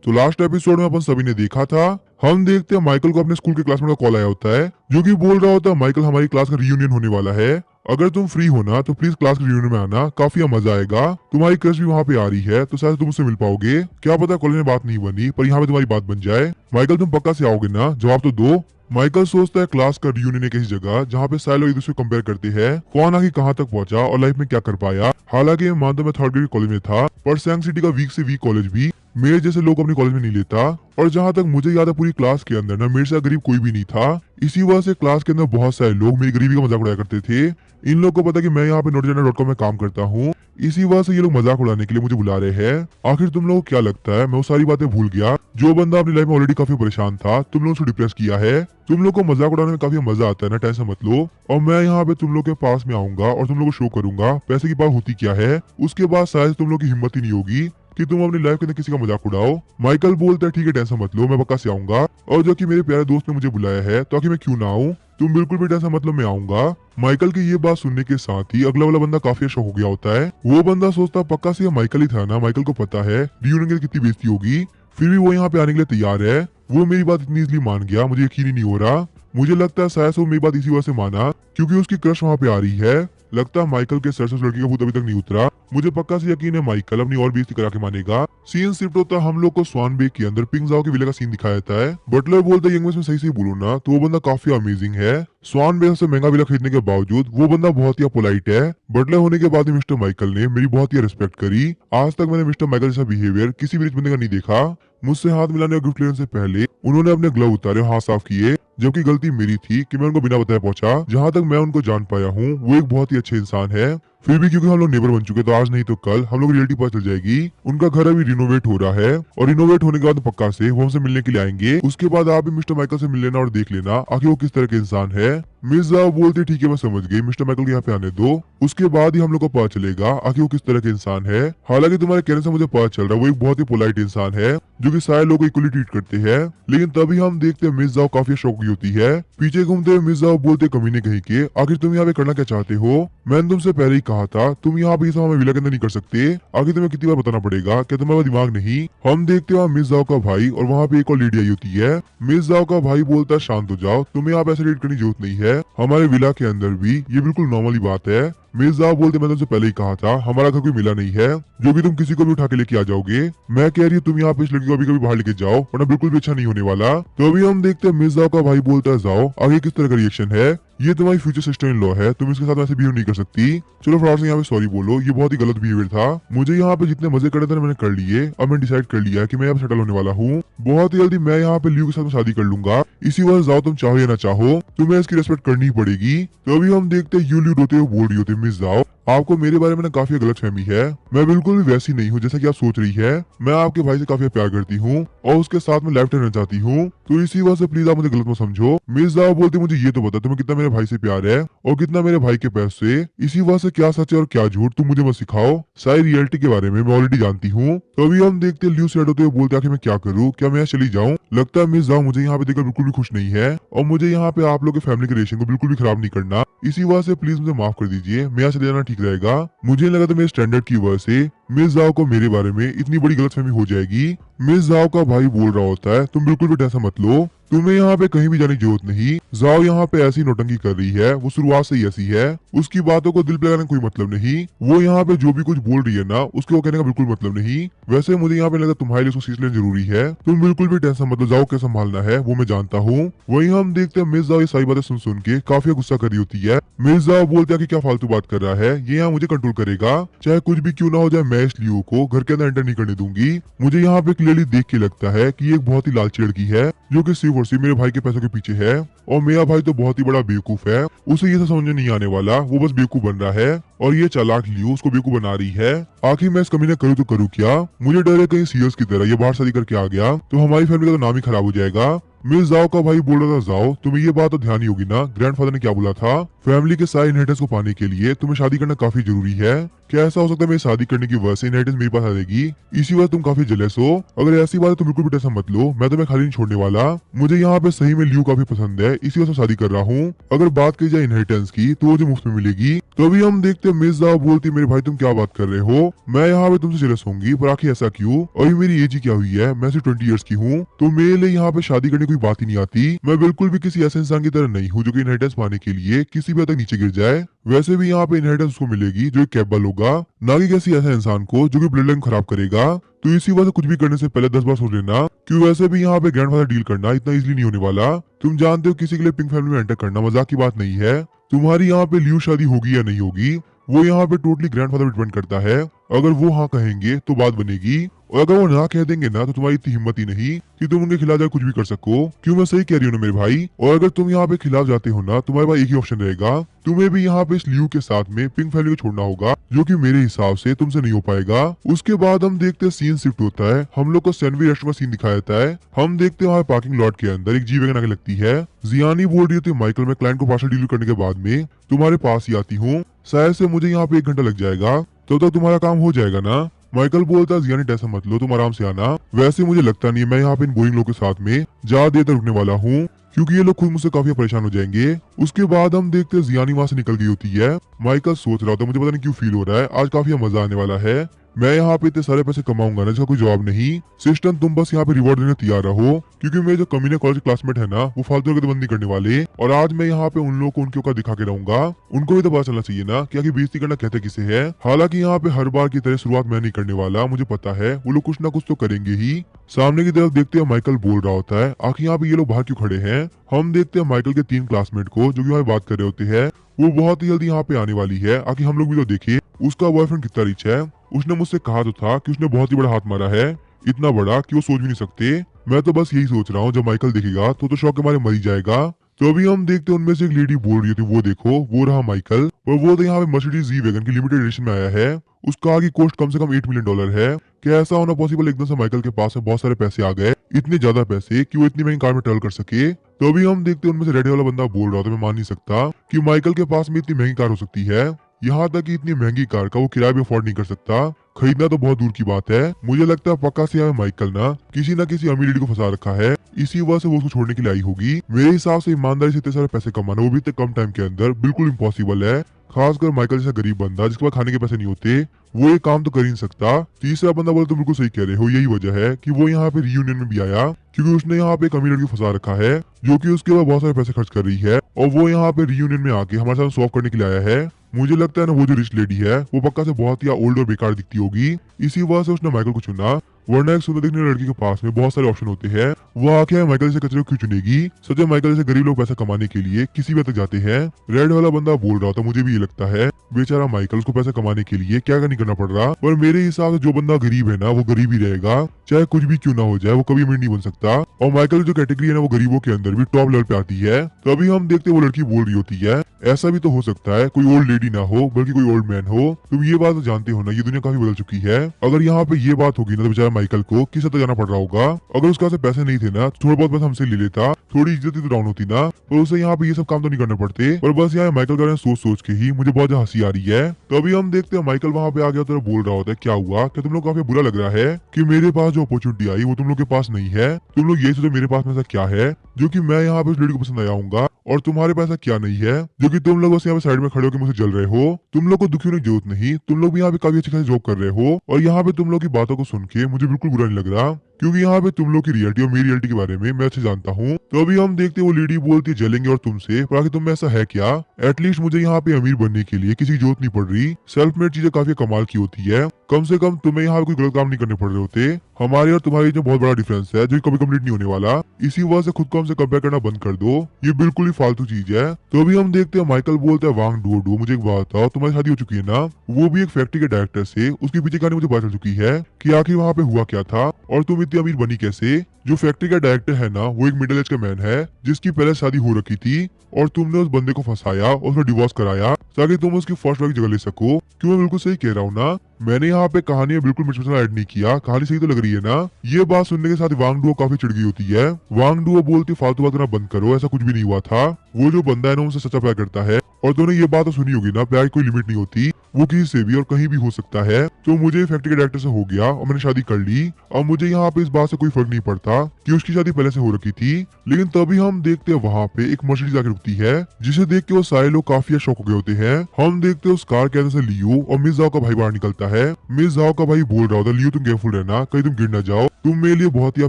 तो last episode में अपन सभी ने देखा था, हम देखते हैं माइकल को अपने स्कूल के क्लासमेट का कॉल आया होता है जो कि बोल रहा होता है माइकल हमारी क्लास का रियूनियन होने वाला है, अगर तुम फ्री हो ना तो प्लीज क्लास के रियूनियन में आना, काफी मजा आएगा, तुम्हारी क्रश भी वहाँ पे आ रही है तो शायद तुम उससे मिल पाओगे, क्या पता कॉलेज में बात नहीं बनी पर यहाँ पे तुम्हारी बात बन जाए। माइकल तुम पक्का से आओगे ना, जवाब तो दो। माइकल सोचता है क्लास का रियूनियन एक ऐसी जगह जहाँ पे सारे लोग एक दूसरे को कंपेयर करते हैं, कौन आगे कहाँ तक पहुंचा और लाइफ में क्या कर पाया। हालांकि मैं मानता मैं थर्ड ग्रेड कॉलेज में था, पर सैंग सिटी का वीक से वीक कॉलेज भी मेरे जैसे लोग अपने कॉलेज में नहीं लेता, और जहाँ तक मुझे याद है पूरी क्लास के अंदर ना मेरे से गरीब कोई भी नहीं था। इसी वजह से क्लास के अंदर बहुत सारे लोग मेरी गरीबी का मजाक उड़ाया करते थे। इन लोगों को पता कि मैं यहाँ पे notigener.com में काम करता हूँ, इसी वजह से ये लोग मजाक उड़ाने के लिए मुझे बुला रहे हैं। आखिर तुम लोगों को क्या लगता है मैं वो सारी बातें भूल गया जो बंदा अपनी लाइफ में ऑलरेडी काफी परेशान था, तुम लोगों को डिप्रेस किया है। तुम लोग को मजाक उड़ाने में काफी मजा आता है ना, टेंशन मत लो। और मैं यहाँ पे तुम लोग के पास में आऊंगा और तुम लोग को शो करूंगा पैसे की पावर होती क्या है। उसके बाद शायद तुम लोग की हिम्मत ही नहीं होगी कि तुम अपनी लाइफ के अंदर किसी का मजाक उड़ाओ। माइकल बोलता है ठीक है टेंशन मत लो, मैं पक्का से आऊंगा, और जो कि मेरे प्यारे दोस्त ने मुझे बुलाया है तो आखिर मैं क्यों ना आऊं, तुम बिल्कुल भी टेंशन मत लो, मैं आऊंगा। माइकल की ये बात सुनने के साथ ही अगला वाला बंदा काफी शॉक हो गया होता है। वो बंदा सोचता पक्का से ये माइकल ही था ना, माइकल को पता है रियूनियन की कितनी बेइज्जती होगी, फिर भी वो यहाँ पे आने के लिए तैयार है। वो मेरी बात इतनी इजली मान गया, मुझे यकीन ही नहीं हो रहा। मुझे लगता है शायद वो मेरी बात इसी वजह से माना क्योंकि उसकी क्रश वहाँ पे आ रही है। लगता है माइकल के सर से उस लड़की का भूत अभी तक नहीं उतरा। मुझे पक्का से यकीन है माइकल अपनी और बेइज्जती करा के मानेगा। सीन शिफ्ट होता है, हम लोग को स्वान बे के अंदर पिंग जाओ के विले का सीन दिखाया जाता है। बटलर बोलता है इंग्लिश में सही से बोलो ना, तो वो बंदा काफी अमेजिंग है। स्वान बे से महंगा विला खरीदने के बावजूद वो बंदा बहुत ही पोलाइट है। बटलर होने के बाद मिस्टर माइकल ने मेरी बहुत ही रिस्पेक्ट करी। आज तक मैंने मिस्टर माइकल जैसा बिहेवियर किसी भी रिच बंदे का नहीं देखा। मुझसे हाथ मिलाने और गिफ्ट लेने से पहले उन्होंने अपने ग्लव उतारे, हाथ साफ किए, जबकि गलती मेरी थी कि मैं उनको बिना बताए पहुंचा। जहां तक मैं उनको जान पाया हूँ वो एक बहुत ही अच्छे इंसान है। फिर भी क्योंकि हम लोग नेबर बन चुके तो आज नहीं तो कल हम लोग रियलिटी पता चल जाएगी। उनका घर अभी रिनोवेट हो रहा है और रिनोवेट होने के बाद पक्का से वो हमसे मिलने के लिए आएंगे। उसके बाद आप भी मिस्टर माइकल से मिल लेना और देख लेना आखिर वो किस तरह के इंसान है। मिर्जा बोलते ठीक है मैं समझ गई, मिस्टर माइकल को यहाँ पे आने दो, उसके बाद ही हम लोग को पता चलेगा आखिर वो किस तरह के इंसान है। हालांकि तुम्हारे कहने से मुझे पता चल रहा है वो एक बहुत ही पोलाइट इंसान है जो कि सारे लोगों को इक्वली ट्रीट करते हैं। लेकिन तभी हम देखते हैं मिर्जा काफी शौक होती है। पीछे घूमते हुए मिर्जा बोलते कमीने कहीं के आखिर तुम यहाँ पे करना क्या चाहते हो, मैंने तुमसे पहले ही कहा था तुम यहाँ पे हमें विला के अंदर नहीं कर सकते, आगे तुम्हें कितनी बार बताना पड़ेगा, क्या तुम्हारा दिमाग नहीं। हम देखते हैं मिर्जा का भाई और वहाँ पे एक और लेडी आई होती है। मिर्जा का भाई बोलता है शांत हो जाओ, तुम्हें यहाँ पे ऐसे ट्रीट करने की जरूरत नहीं है, हमारे विला के अंदर भी ये बिल्कुल नॉर्मल बात है। मिर्जा बोलते मैंने तुमसे पहले ही कहा था हमारा घर कोई मिला नहीं है जो कि तुम किसी को भी उठा के लेके आ जाओगे। मैं कह रही हूँ तुम यहाँ पे इस लड़की को अभी कभी बाहर लेके जाओ वरना बिल्कुल भी अच्छा नहीं होने वाला। तो अभी हम देखते हैं मिर्जा का भाई बोलता है जाओ, आगे किस तरह का रिएक्शन है, ये तुम्हारी फ्यूचर सिस्टर इन लॉ है, तुम इसके साथ ऐसे बिहेव नहीं कर सकती। चलो फटाफट से यहाँ पे सॉरी बोलो, ये बहुत ही गलत बिहेवियर था। मुझे यहाँ पे जितने मजे करने थे मैंने कर लिए, अब मैंने डिसाइड कर लिया कि मैं यहाँ पे सेटल होने वाला हूँ। बहुत ही जल्दी मैं यहाँ पे ल्यू के साथ शादी कर लूंगा, इसी वजह जाओ तुम चाहो या ना चाहो तुम्हें इसकी रेस्पेक्ट करनी ही पड़ेगी। तो अभी हम देखते हैं यू ल्यू रोते हुए बोल रही होती मिस जाओ आपको मेरे बारे में ना काफी गलत फहमी है, मैं बिल्कुल भी वैसी नहीं हूँ जैसा कि आप सोच रही है। मैं आपके भाई से काफी प्यार करती हूँ और उसके साथ में लाइफ टाइम रहना चाहती हूँ, तो इसी वजह से प्लीज आप मुझे गलत मत समझो। मिस जाओ बोलती मुझे ये तो बता तुम्हें कितना मेरे भाई से प्यार है और कितना मेरे भाई के पैसे, इसी वजह से क्या सच है और क्या झूठ तुम मुझे मत सिखाओ, सारी रियलिटी के बारे में मैं ऑलरेडी जानती हूँ। तो अभी हम देखते हैं ल्यू सैड होते हुए बोलते आखिर मैं क्या करूँ, क्या मैं चली जाऊँ। लगता है मिस जाओ मुझे यहाँ पे देखकर बिल्कुल भी खुश नहीं है और मुझे यहाँ पे आप लोग के फैमिली के रिलेशन को बिल्कुल भी खराब नहीं करना, इसी वजह से प्लीज मुझे माफ कर दीजिए, मैं यहाँ चले जाना ठीक रहेगा। मुझे लगा था मेरे स्टैंडर्ड की वजह से मिस जाओ को मेरे बारे में इतनी बड़ी गलतफहमी हो जाएगी। मिस जाओ का भाई बोल रहा होता है तुम बिल्कुल भी टेंशन मत लो, तुम्हें यहाँ पे कहीं भी जाने की जरूरत नहीं, जाओ यहाँ पे ऐसी नौटंकी कर रही है, वो शुरुआत से ही ऐसी है, उसकी बातों को दिल पे लगाने का कोई मतलब नहीं, वो यहाँ पे जो भी कुछ बोल रही है ना उसके वो कहने का बिल्कुल मतलब नहीं। वैसे मुझे यहाँ पे लगा तुम्हारे लिए उसको सीख लेना जरूरी है, तुम बिल्कुल भी टेंशन मत लो, जाओ क्या संभालना है वो मैं जानता हूँ। वही हम देखते हैं मिस जाओ ये सारी बातें सुन सुन के काफी गुस्सा कर रही होती है। मिस जाओ बोलते हैं कि क्या फालतू बात कर रहा है, ये यहाँ मुझे कंट्रोल करेगा, चाहे कुछ भी क्यों ना हो जाए मैं इस लियो को घर के अंदर एंटर नहीं करने दूंगी। मुझे यहाँ पे क्लियरली देख के लगता है कि ये एक बहुत ही लालची लड़की है जो कि सिर्फ और सिर्फ मेरे भाई के पैसों के पीछे है, और मेरा भाई तो बहुत ही बड़ा बेवकूफ है, उसे ये सब समझ नहीं आने वाला, वो बस बेवकूफ बन रहा है और ये चालाक लियो उसको बेवकूफ बना रही है। आखिर मैं इस कमीने करूँ तो करूँ क्या, मुझे डर है कहीं सीरियस की तरह ये बाहर शादी करके आ गया तो हमारी फैमिली का तो नाम ही खराब हो जाएगा। मिस जाओ का भाई बोल रहा था जाओ तुम्हें ये बात तो ध्यान ही होगी ना, ग्रैंडफादर ने क्या बोला था, फैमिली के सारे इनहेरिटेंस को पाने के लिए तुम्हें शादी करना काफी जरूरी है, क्या ऐसा हो सकता है मेरी शादी करने की वजह से इनहेरिटेंस मेरे पास आ जाएगी, इसी वजह तुम काफी जेलस हो? अगर ऐसी बात है तो बिल्कुल भी टेंशन मत लो, मैं तुम्हें खाली नहीं छोड़ने वाला। मुझे यहाँ पे सही में लियू काफी पसंद है, इसी वजह से शादी कर रहा हूँ। अगर बात की जाए इनहेरिटेंस की तो वो जो मुफ्त में मिलेगी। तो अभी हम देखते हैं मिर्जा बोलती मेरे भाई तुम क्या बात कर रहे हो, मैं यहाँ पे तुमसे जेलस होंगी, पर आखिर ऐसा क्यों? अभी मेरी एज ही क्या हुई है, मैं सिर्फ 20 ईयर्स की हूँ, तो मेरे लिए यहाँ पे शादी करने की कोई बात ही नहीं आती। मैं बिल्कुल भी किसी ऐसे इंसान की तरह नहीं हूँ जो कि इनहेरिटेंस पाने के लिए किसी भी हद तक नीचे गिर जाए। वैसे भी यहाँ पे इनहेरिटेंस उसको मिलेगी जो एक कैपेबल होगा, ना कि किसी ऐसे इंसान को जो कि ब्लड लाइन खराब करेगा। तो इसी वजह से कुछ भी करने से पहले 10 बार सोच लेना, क्यों वैसे भी यहाँ पे ग्रैंडफादर डील करना इतना इजीली नहीं होने वाला। तुम जानते हो किसी के लिए पिंक फैमिली में एंटर करना मजाक की बात नहीं है। तुम्हारी यहाँ पे लियू शादी होगी या नहीं होगी वो यहाँ पे टोटली ग्रैंडफादर पे डिपेंड करता है। अगर वो हाँ कहेंगे तो बात बनेगी, और अगर वो ना कह देंगे ना तो तुम्हारी इतनी हिम्मत ही नहीं कि तुम उनके खिलाफ जाकर कुछ भी कर सको। क्यों मैं सही कह रही हूँ ना मेरे भाई? और अगर तुम यहाँ पे खिलाफ जाते हो ना, तुम्हारे पास एक ही ऑप्शन रहेगा, तुम्हें भी यहाँ पे इस लियू के साथ में पिंक फैमिली को छोड़ना होगा, जो कि मेरे हिसाब से तुमसे नहीं हो पाएगा। उसके बाद हम देखते हैं सीन शिफ्ट होता है, हम लोग को सैनवी रेस्टोरेंट का सीन दिखाया जाता है। हम देखते हैं वहाँ पार्किंग लॉट के अंदर एक जी वैगन आगे लगती है। जियानी बोल रही होती है माइकल मैं क्लाइंट को पार्सल डील करने के बाद में तुम्हारे पास ही आती हूँ, शायद से मुझे यहाँ पे 1 घंटा लग जाएगा, तो तक तुम्हारा काम हो जाएगा ना? माइकल बोलता है जियानी टेंशन मत लो, तुम आराम से आना। वैसे मुझे लगता नहीं है मैं यहाँ पे इन बोरिंग लोगों के साथ में ज्यादा देर तक रुकने वाला हूँ, क्योंकि ये लोग खुद मुझसे काफी परेशान हो जाएंगे। उसके बाद हम देखते हैं जियानी वहां से निकल गई होती है। माइकल सोच रहा था मुझे पता नहीं क्यों फील हो रहा है आज काफी मजा आने वाला है, मैं यहाँ पे इतने सारे पैसे कमाऊंगा ना जिसका कोई जवाब नहीं। सिस्टम तुम बस यहाँ पे रिवॉर्ड देने तैयार रहो, क्योंकि मेरे जो कमीने कॉलेज क्लासमेट है ना वो फालतू की बंद नहीं करने वाले, और आज मैं यहाँ पे उन लोगों को उनके औकात दिखा के रहूंगा। उनको भी तो पता चलना चाहिए ना कि आखिर बेइज्जती करना कहते किसे है। हालांकि यहाँ पे हर बार की तरह शुरुआत मैं नहीं करने वाला, मुझे पता है वो लोग कुछ ना कुछ तो करेंगे ही। सामने की तरफ देखते हैं माइकल बोल रहा होता है आखिर यहाँ पे ये लोग बाहर क्यों खड़े हैं। हम देखते हैं माइकल के 3 क्लासमेट को जो कि वहाँ बात कर रहे होते हैं, वो बहुत ही जल्दी यहाँ पे आने वाली है। आखिर हम लोग भी तो देखे उसका बॉयफ्रेंड कितना रिच है। उसने मुझसे कहा तो था कि उसने बहुत ही बड़ा हाथ मारा है, इतना बड़ा कि वो सोच भी नहीं सकते। मैं तो बस यही सोच रहा हूँ जब माइकल देखेगा तो शौक के मारे मर ही जाएगा। तो अभी हम देखते हैं उनमें से एक लेडी बोल रही थी वो देखो वो रहा माइकल, और वो तो यहाँ पे मर्सिडीज जी वैगन की लिमिटेड एडिशन में आया है। उसका की कॉस्ट कम से कम $8 मिलियन है। क्या ऐसा होना पॉसिबल? एकदम से माइकल के पास में बहुत सारे पैसे आ गए, इतने ज्यादा पैसे कि वो इतनी महंगी कार में ट्रेवल कर सके। तो अभी हम देखते हैं उनमें से रेड वाला बंदा बोल रहा था मैं मान नहीं सकता कि माइकल के पास में इतनी महंगी कार हो सकती है, यहाँ तक कि इतनी महंगी कार का वो किराया भी अफोर्ड नहीं कर सकता, खरीदना तो बहुत दूर की बात है। मुझे लगता है पक्का से यहाँ माइकल ना किसी अमीर लेडी को फंसा रखा है, इसी वजह से वो उसको छोड़ने के लिए आई होगी। मेरे हिसाब से ईमानदारी से इतने सारे पैसे कमाना वो भी इतने कम टाइम के अंदर बिल्कुल इम्पॉसिबल है। खासकर माइकल जैसा गरीब बंदा जिसके पास खाने के पैसे नहीं होते, वो ये काम तो कर ही नहीं सकता। तीसरा बंदा बोले तो बिल्कुल सही कह रहे हो, यही वजह है कि वो यहाँ पे रियूनियन में भी आया, क्योंकि उसने यहाँ पे एक अमीर लड़की फंसा रखा है जो कि उसके बाद बहुत सारे पैसे खर्च कर रही है, और वो यहाँ पे रियूनियन में आके हमारे साथ सॉल्व करने के लिए आया है। मुझे लगता है ना वो जो रिच लेडी है वो पक्का से बहुत ही ओल्ड और बेकार दिखती होगी, इसी वजह से उसने माइकल को चुना। वरना एक सुंदर दिखने लड़की के पास में बहुत सारे ऑप्शन होते हैं, वो आके माइकल जैसे कचरे को क्यों चुनेगी? सच में माइकल जैसे गरीब लोग पैसा कमाने के लिए किसी भी तक जाते हैं। रेड वाला बंदा बोल रहा था मुझे भी ये लगता है बेचारा माइकल उसको पैसा कमाने के लिए क्या नहीं करना पड़ रहा, पर मेरे हिसाब से जो बंदा गरीब है ना वो गरीब ही रहेगा, चाहे कुछ भी क्यों ना हो जाए, वो कभी अमीर नहीं बन सकता। और माइकल की जो कैटेगरी है ना वो गरीबों के अंदर भी टॉप लेवल पे आती है। तो अभी हम देखते वो लड़की बोल रही होती है ऐसा भी तो हो सकता है कोई ओल्ड लेडी ना हो बल्कि कोई ओल्ड मैन हो। तुम ये बात तो जानते हो ना ये दुनिया काफी बदल चुकी है। अगर यहाँ पे ये बात होगी ना तो बेचारा माइकल को किस हद तक जाना पड़ रहा होगा। अगर उसके पास पैसे नहीं थे ना थोड़ा बहुत बस हमसे ले लेता, थोड़ी इज्जत ही तो डाउन होती ना, पर उसे यहाँ पे ये सब काम तो नहीं करने पड़ते। पर बस यहाँ माइकल का सोच सोच के ही मुझे बहुत ज्यादा हंसी आ रही है। तो अभी हम देखते हैं माइकल वहाँ पे आ गया तो बोल रहा होता है क्या हुआ, क्या तुम लोग काफी बुरा लग रहा है कि मेरे पास जो अपॉर्चुनिटी आई वो तुम लोग के पास नहीं है? तुम लोग यही सोचो मेरे पास में ऐसा क्या है जो कि मैं यहाँ पे उस लेडी को पसंद आया हूँ, और तुम्हारे पास ऐसा क्या नहीं है जो कि तुम लोग बस यहाँ पे साइड में खड़े होकर मुझे जल रहे हो? तुम लोग को दुखी होने की जरूरत नहीं, तुम लोग भी यहाँ पे काफी अच्छी खासी जॉब कर रहे हो, और यहाँ पे तुम लोग की बातों को सुन के मुझे बिल्कुल बुरा नहीं लग रहा, क्योंकि यहाँ पे तुम लोग की रियलिटी और मेरी रियलिटी के बारे में मैं अच्छे जानता हूँ। तो अभी हम देखते हैं वो लेडी बोलती है जलेंगे और तुमसे, पर आखिर तुम में ऐसा है क्या? एटलीस्ट मुझे यहाँ पे अमीर बनने के लिए किसी की जरूरत नहीं पड़ रही, सेल्फ मेड चीजें काफी कमाल की होती है। कम से कम तुम्हें यहाँ कोई गलत काम नहीं करने पड़ रहे होते। हमारे और तुम्हारी जो बहुत बड़ा डिफरेंस है जो कभी कंप्लीट नहीं होने वाला, इसी वजह से खुद को हमसे कंपेयर करना बंद कर दो, ये बिल्कुल ही फालतू चीज है। तो अभी हम देखते हैं माइकल बोलता है वांग डू मुझे एक बात बताओ, तुम्हारी शादी हो चुकी है ना? वो भी एक फैक्ट्री के डायरेक्टर से, उसके पीछे कहानी मुझे पता चल चुकी है कि आखिर वहाँ पे हुआ क्या था, और तुम इतनी अमीर बनी कैसे? जो फैक्ट्री का डायरेक्टर है ना वो एक मिडिल एज का मैन है जिसकी पहले शादी हो रखी थी, और तुमने उस बंदे को फंसाया और उसमें डिवोर्स कराया ताकि तुम उसकी फर्स्ट वाइफ की जगह ले सको। क्यों मैं बिल्कुल सही कह रहा हूँ ना? मैंने यहाँ पे कहानी में बिल्कुल मिर्च मसाला ऐड नहीं किया, कहानी सही तो लग रही है ना? ये बात सुनने के साथ वांग डुओ काफी चिढ़ गई होती है। वांग डुओ बोलती फालतू बात करना बंद करो, ऐसा कुछ भी नहीं हुआ था, वो जो बंदा है ना उनसे सच्चा प्यार करता है, और तुमने ये बात तो सुनी होगी ना प्यार की कोई लिमिट नहीं होती। वो किसी से भी और कहीं भी हो सकता है। तो मुझे फैक्ट्री के डायरेक्टर से हो गया और मैंने शादी कर ली। अब मुझे यहाँ पे इस बात से कोई फर्क नहीं पड़ता कि उसकी शादी पहले से हो रखी थी। लेकिन तभी हम देखते हैं वहाँ पे एक मर्सिडीज आके रुकती है, जिसे देख के वो सारे लोग काफी शौक हो गए होते हैं। हम देखते हैं उस कार के अंदर से लियो और मिस जाओ का भाई बाहर निकलता है। मिस जाओ का भाई बोल रहा होता है, लियो तुम केयरफुल रहना, कहीं तुम गिर ना जाओ, तुम मेरे लिए बहुत ही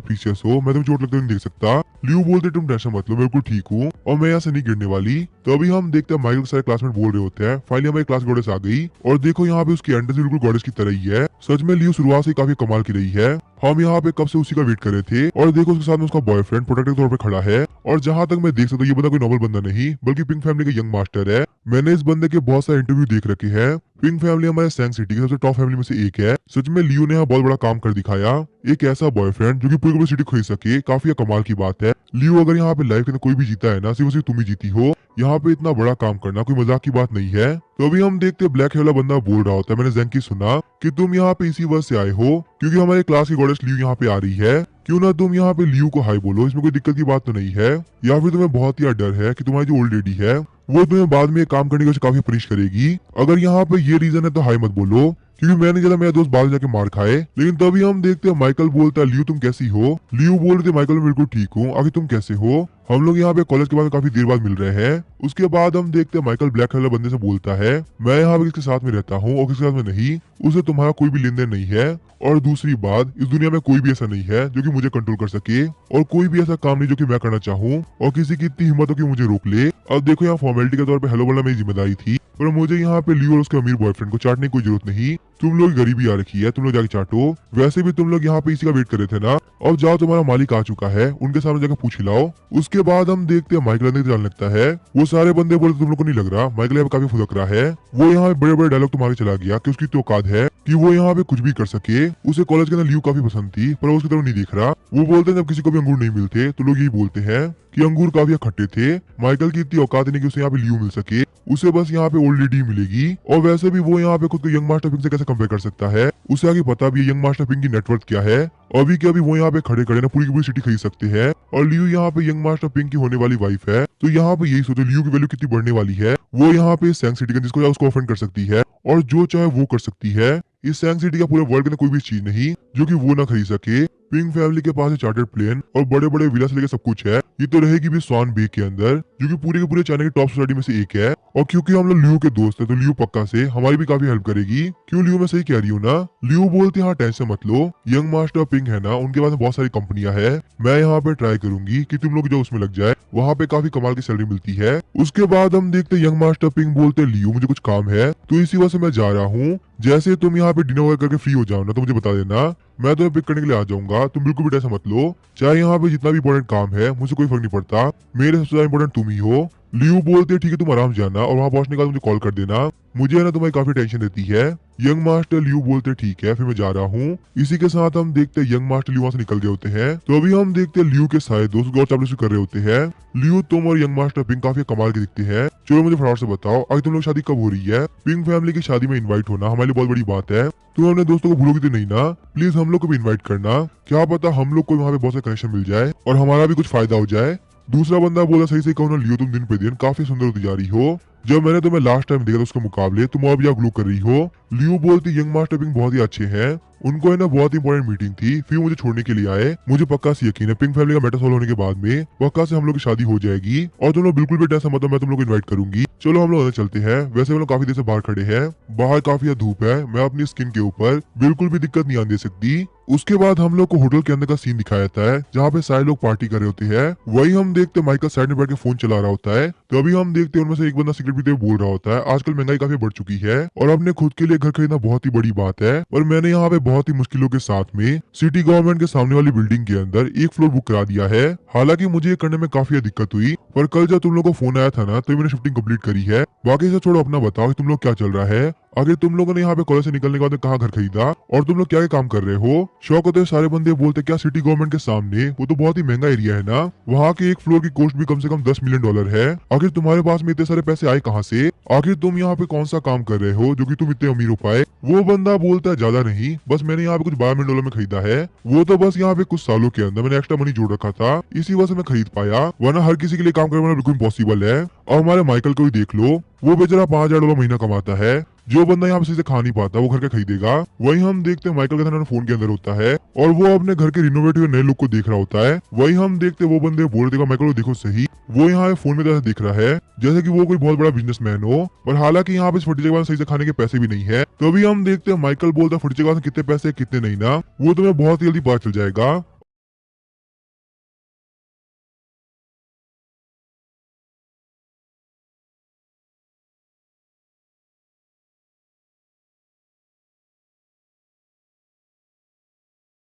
प्रीशियस हो, मैं तुम्हें चोट लगते नहीं देख सकता। लियो बोलते तुम टेंशन मत लो, मैं बिल्कुल ठीक हूँ और मैं यहाँ से नहीं गिरने वाली। तो अभी हम देखते हैं माइकल के सारे क्लासमेट बोल रहे होते हैं फाइनली हमारी क्लास गॉडेस आ गई। और देखो यहाँ पे उसकी एंट्रेंस बिल्कुल गॉडेस की तरह ही है। सच में लियो शुरुआत से काफी कमाल की रही है। हम यहाँ पे कब से उसी का वेट कर रहे थे और देखो उसके साथ में उसका बॉयफ्रेंड प्रोटेक्टिव तौर पे खड़ा है। और जहाँ तक मैं देख सकता हूँ ये बंदा कोई नॉर्मल बंदा नहीं बल्कि पिंक फैमिली का यंग मास्टर है। मैंने इस बंदे के बहुत सारे इंटरव्यू देख रखे हैं। पिंक फैमिली हमारे सैंग सिटी की सबसे टॉप फैमिली में से एक है। सच में लियो ने यहाँ बहुत बड़ा काम कर दिखाया। एक ऐसा बॉयफ्रेंड जो कि पूरी सिटी खरीद सके, काफी कमाल की बात है। लियो अगर यहाँ पे लाइफ के अंदर कोई भी जीता है ना, सिर्फ तुम ही जीती हो। यहाँ पे इतना बड़ा काम करना कोई मजाक की बात नहीं है। तो अभी हम देखते ब्लैक वाला बंदा बोल रहा होता है, मैंने जैंकी सुना कि तुम यहाँ पे इसी वजह से आए हो क्योंकि हमारे क्लास की गॉडेस लियो यहाँ पे आ रही है। क्यों ना तुम यहाँ पे लियो को हाई बोलो, इसमें कोई दिक्कत की बात तो नहीं है। या फिर तुम्हें बहुत ही डर है कि तुम्हारी जो ओल्ड लेडी है वो तुम्हें बाद में काम करने के काफी पनिश करेगी। अगर यहाँ पे ये रीजन है तो हाई मत बोलो क्योंकि मैंने ज्यादा मेरा दोस्त बाद में जाके मार खाए। लेकिन तभी हम देखते हैं माइकल बोलता है, लियो तुम कैसी हो? लियो बोल रहे थे, माइकल मैं बिल्कुल ठीक हूँ, आगे तुम कैसे हो? हम लोग यहाँ पे कॉलेज के बाद काफी देर बाद मिल रहे हैं। उसके बाद हम देखते हैं माइकल ब्लैक कलर बंदे से बोलता है, मैं यहाँ पे किसके साथ में रहता हूँ और किसके साथ में नहीं, उसे तुम्हारा कोई भी लेन देन नहीं है। और दूसरी बात, इस दुनिया में कोई भी ऐसा नहीं है जो कि मुझे कंट्रोल कर सके और कोई भी ऐसा काम नहीं जो कि मैं करना चाहूँ और किसी की इतनी हिम्मत हो कि मुझे रोक ले। अब देखो यहाँ फॉर्मेलिटी के तौर पे हेलो बोलना मेरी जिम्मेदारी थी, पर मुझे यहाँ पे लियो और उसके अमीर बॉयफ्रेंड को चाटने की कोई जरूरत नहीं। तुम लोग गरीबी आ रखी है, तुम लोग जाके चाटो। वैसे भी तुम लोग यहाँ पे इसी का वेट कर रहे थे ना, अब जाओ तुम्हारा मालिक आ चुका है, उनके सामने जाकर पूछ हिलाओ। उसके बाद हम देखते हैं माइकल अंदर जाने लगता है। वो सारे बंदे बोलते तुम लोग को नहीं लग रहा माइकल यहाँ पे काफी फुदक रहा है। वो यहाँ बड़े बड़े डायलॉग तुम्हारे चला गया कि उसकी तो औकात है कि वो यहाँ पे कुछ भी कर सके। उसे कॉलेज के अंदर लियो काफी पसंद थी पर वो उसकी तरफ नहीं दिख रहा। वो बोलते हैं जब किसी को भी अंगूर नहीं मिलते तो लोग यही बोलते हैं कि अंगूर काफी खट्टे थे। माइकल की इतनी औकात नहीं कि उसे यहाँ पे लियो मिल सके, उसे बस यहाँ पे ओल्ड लेडी मिलेगी। और वैसे भी वो यहाँ पे खुद को यंग मास्टर पिंक से कैसे कंपेयर कर सकता है, उसे आगे पता भी है यंग मास्टर पिंक की नेटवर्थ क्या है। अभी के अभी वो यहाँ पे खड़े खड़े ना पूरी की पूरी सिटी खरीद सकते हैं और लियो यहाँ पे यंग मास्टर पिंक की होने वाली वाइफ है। तो यहाँ पे यही सोचो लियो की वैल्यू कितनी बढ़ने वाली है। वो यहाँ पे सैंग सिटी का जिसको उसको ऑफेंड कर सकती है और जो चाहे वो कर सकती है। इस सैंग सिटी का पूरे वर्ल्ड के अंदर कोई भी चीज नहीं जो कि वो ना खरीद सके। पिंक फैमिली के पास चार्टर्ड प्लेन और बड़े बड़े विला से लेकर सब कुछ है। ये तो रहेगी भी स्वान बे के अंदर जो कि पूरे के पूरे चाइना की टॉप सोसाइटी में से एक है। और क्योंकि हम लोग लियो के दोस्त हैं तो लियो पक्का से हमारी भी काफी हेल्प करेगी। क्यों लियो, मैं सही कह रही हूँ ना? लियो बोलते हाँ टेंशन मत लो, यंग मास्टर पिंक है ना, उनके पास बहुत सारी कंपनियां है। मैं यहाँ पे ट्राई करूंगी कि तुम लोग जो उसमें लग जाए, वहाँ पे काफी कमाल की सैलरी मिलती है। उसके बाद हम देखते यंग मास्टर पिंक बोलते लियो मुझे कुछ काम है तो इसी वजह से मैं जा रहा हूँ। जैसे तुम यहाँ पे डिनर वगैरह करके फ्री हो जाओ ना तो मुझे बता देना, मैं तुम्हें पिक करने के लिए आ जाऊंगा। तुम बिल्कुल भी टेंशन मत लो, चाहे यहाँ पे जितना भी इंपॉर्टेंट काम है मुझे कोई फर्क नहीं पड़ता, मेरे सबसे ज्यादा इंपॉर्टेंट तुम ही हो। लियो बोलते ठीक है तुम आराम जाना और वहाँ पहुंचने के बाद मुझे कॉल कर देना, मुझे है ना तुम्हारी काफी टेंशन रहती है। यंग मास्टर लियो बोलते ठीक है फिर मैं जा रहा हूँ। इसी के साथ हम देखते हैं यंग मास्टर लियो वहाँ से निकल गए होते हैं। तो अभी हम देखते हैं लियो के सारे दोस्त गौर चावल कर रहे होते हैं। लियो, तुम और यंग मास्टर पिंक काफी कमाल के दिखते हैं, चलो मुझे फटाफट से बताओ आगे तुम लोग शादी कब हो रही है? पिंक फैमिली की शादी में इन्वाइट होना हमारे लिए बहुत बड़ी बात है। तुम अपने दोस्तों को भूलोगी तो नहीं ना? प्लीज हम लोग को भी इन्वाइट करना, क्या पता हम लोग को वहाँ पे बहुत से कनेक्शन मिल जाए और हमारा भी कुछ फायदा हो जाए। दूसरा बंदा बोला सही से कहो ना लियो, तुम दिन पे दिन काफी सुंदर होती जा रही हो। जब मैंने तुम्हें लास्ट टाइम देखा था उसके मुकाबले तुम अब यहाँ ग्लो कर रही हो। लियो बोलती यंग मास्टर पिंक बहुत ही अच्छे हैं, उनको है ना बहुत इंपॉर्टेंट मीटिंग थी फिर मुझे छोड़ने के लिए आए। मुझे पक्का से यकीन है पिंक फैमिली का मैटर सॉल्व होने के बाद में पक्का से हम लोग की शादी हो जाएगी और तुम लोग बिल्कुल भी टेंशन मत लो, मैं तुम लोग को इन्वाइट करूंगी। चलो हम लोग अंदर चलते हैं। वैसे हम लोग काफी देर से बाहर खड़े हैं, बाहर काफी धूप है, मैं अपनी स्किन के ऊपर बिल्कुल भी दिक्कत नहीं आने दे सकती। उसके बाद हम लोग को होटल के अंदर का सीन दिखाया जाता है जहाँ पे सारे लोग पार्टी कर रहे होते हैं। वही हम देखते माइकल साइड में बैठ के फोन चला रहा होता है। तो अभी हम देखते हैं उनमें से एक बंदा सिगरेट पीते हुए बोल रहा होता है, आजकल महंगाई काफी बढ़ चुकी है और अपने खुद के लिए घर खरीदना बहुत ही बड़ी बात है, और मैंने यहाँ पे बहुत ही मुश्किलों के साथ में सिटी गवर्नमेंट के सामने वाली बिल्डिंग के अंदर एक फ्लोर बुक करा दिया है। हालांकि मुझे ये करने में काफी दिक्कत हुई, पर कल जब तुम लोग को फोन आया था ना तो मैंने शिफ्टिंग कंप्लीट करी है। बाकी से छोड़ो, अपना बताओ कि तुम लोग क्या चल रहा है। आगे तुम लोगों ने यहाँ पे कॉलेज से निकलने के बाद कहाँ घर खरीदा और तुम लोग क्या काम कर रहे हो? शौक होते सारे बंदे बोलते क्या सिटी गवर्नमेंट के सामने, वो तो बहुत ही महंगा एरिया है ना, वहाँ के एक फ्लोर की कॉस्ट भी कम से कम 10 मिलियन डॉलर है। आखिर तुम्हारे पास में इतने सारे पैसे आए कहाँ से? आखिर तुम यहाँ पे कौन सा काम कर रहे हो जो कि तुम इतने अमीर हो पाए? वो बंदा बोलता है ज्यादा नहीं, बस मैंने यहाँ पे कुछ 12 मिलियन डॉलर में खरीदा है, वो तो बस यहाँ पे कुछ सालों के अंदर मैंने एक्स्ट्रा मनी जोड़ रखा था, इसी वजह से मैं खरीद पाया, वरना हर किसी के लिए काम करना बिल्कुल इम्पॉसिबल है। और हमारे माइकल को भी देख लो, वो बेचारा 5,000 डॉलर महीना कमाता है, जो बंदा यहाँ पे सही से खा नहीं पाता वो घर का खरीदेगा। वहीं हम देखते हैं माइकल का ध्यान फोन के अंदर होता है और वो अपने घर के रिनोवेट हुए नए लुक को देख रहा होता है। वहीं हम देखते हैं वो बंदे बोल देगा माइकल को देखो सही, वो यहाँ फोन में जैसे दिख रहा है जैसे कि वो कोई बहुत बड़ा बिजनेसमैन हो, पर हालांकि यहाँ पे इस फटीचे के पास सही से खाने के पैसे भी नहीं है। तो अभी हम देखते हैं माइकल बोलता है फटीचे के पास कितने पैसे कितने नहीं ना, वो तुम्हें बहुत जल्दी पता चल जाएगा।